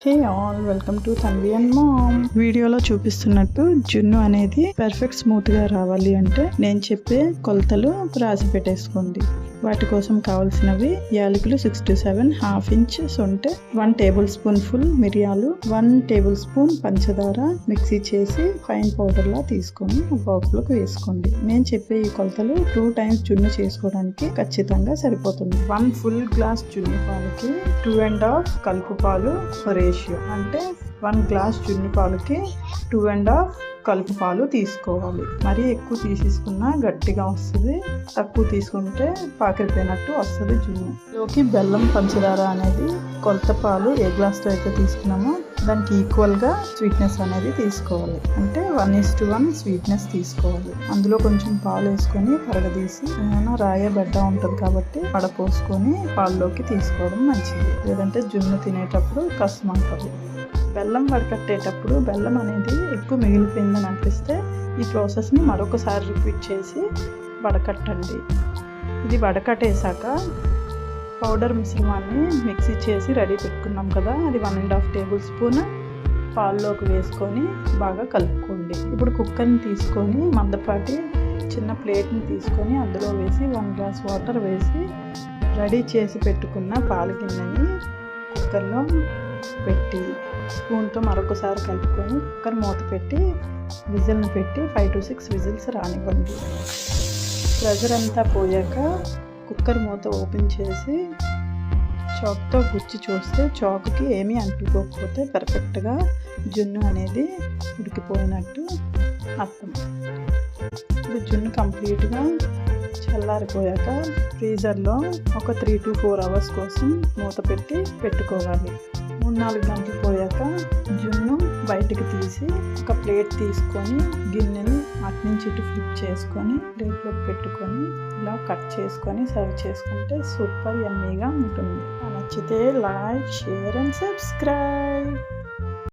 Hey all, welcome to Tanvi and mom. వీడియోలో చూపిస్తున్నట్టు జున్ను అనేది పర్ఫెక్ట్ స్మూత్ గా రావాలి అంటే నేను చెప్పే కొలతలు రాసి పెట్టేసుకోండి. వాటి కోసం కావాల్సినవి యాలకులు 6 to 7, హాఫ్ ఇంచ్ సొంటె, 1 టేబుల్ స్పూన్ ఫుల్ మిరియాలు, 1 టేబుల్ స్పూన్ పంచదార మిక్సీ చేసి ఫైన్ పౌడర్ లా తీసుకొని బాక్స్ లోకి వేసుకోండి. నేను చెప్పే ఈ కొలతలు 2 times జున్ను చేసుకోవడానికి ఖచ్చితంగా సరిపోతుంది. 1 full గ్లాస్ జున్ను పాలకి 2.5 కలుపు పాలు రేషియో, అంటే 1 గ్లాస్ జున్ను పాలకి 2.5 కలుపు పాలు తీసుకోవాలి. మరీ ఎక్కువ తీసేసుకున్నా గట్టిగా వస్తుంది, తక్కువ తీసుకుంటే పాకిరిపోయినట్టు వస్తుంది జున్ను. లోకి బెల్లం, పంచదార అనేది కొలత పాలు ఏ గ్లాస్తో అయితే తీసుకున్నామో దానికి ఈక్వల్గా స్వీట్నెస్ అనేది తీసుకోవాలి. అంటే 1:1 స్వీట్నెస్ తీసుకోవాలి. అందులో కొంచెం పాలు వేసుకొని కరగదీసి, ఏమైనా రాయే బెడ్డ ఉంటుంది కాబట్టి వడపోసుకొని పాల్లోకి తీసుకోవడం మంచిది. లేదంటే జున్ను తినేటప్పుడు కష్టమంటుంది. బెల్లం వడకట్టేటప్పుడు బెల్లం అనేది ఎక్కువ మిగిలిపోయిందని అనిపిస్తే ఈ ప్రాసెస్ని మరొకసారి రిపీట్ చేసి వడకట్టండి. ఇది వడకట్టేశాక పౌడర్ మిశ్రమాన్ని మిక్సీ చేసి రెడీ పెట్టుకున్నాం కదా, అది 1.5 టేబుల్ స్పూన్ పాల్లోకి వేసుకొని బాగా కలుపుకోండి. ఇప్పుడు కుక్కర్ని తీసుకొని మందపాటి చిన్న ప్లేట్ని తీసుకొని అందులో వేసి 1 గ్లాస్ వాటర్ వేసి రెడీ చేసి పెట్టుకున్న పాల గిన్నెని కుక్కర్లో పెట్టి స్పూన్తో మరొకసారి కలుపుకొని కుక్కర్ మూత పెట్టి విజిల్ని పెట్టి 5 to 6 విజిల్స్ రానివ్వండి. ప్రెజర్ అంతా పోయాక కుక్కర్ మూత ఓపెన్ చేసి చాక్తో గుచ్చి చూస్తే చాకుకి ఏమీ అంటుకోకపోతే పర్ఫెక్ట్గా జున్ను అనేది ఉడికిపోయినట్టు అర్థం. ఇది జున్ను కంప్లీట్గా చల్లారిపోయాక ఫ్రీజర్లో ఒక 3 to 4 hours కోసం మూత పెట్టి పెట్టుకోవాలి. 3-4 గంటలు పోయాక జున్ను బయటికి తీసి ఒక ప్లేట్ తీసుకొని గిన్నెని అటు నుంచి ఇటు ఫ్లిప్ చేసుకొని ప్లేట్లోకి పెట్టుకొని ఇలా కట్ చేసుకొని సర్వ్ చేసుకుంటే సూపర్ యమ్మీగా ఉంటుంది. నచ్చితే లైక్, షేర్ అండ్ సబ్స్క్రైబ్.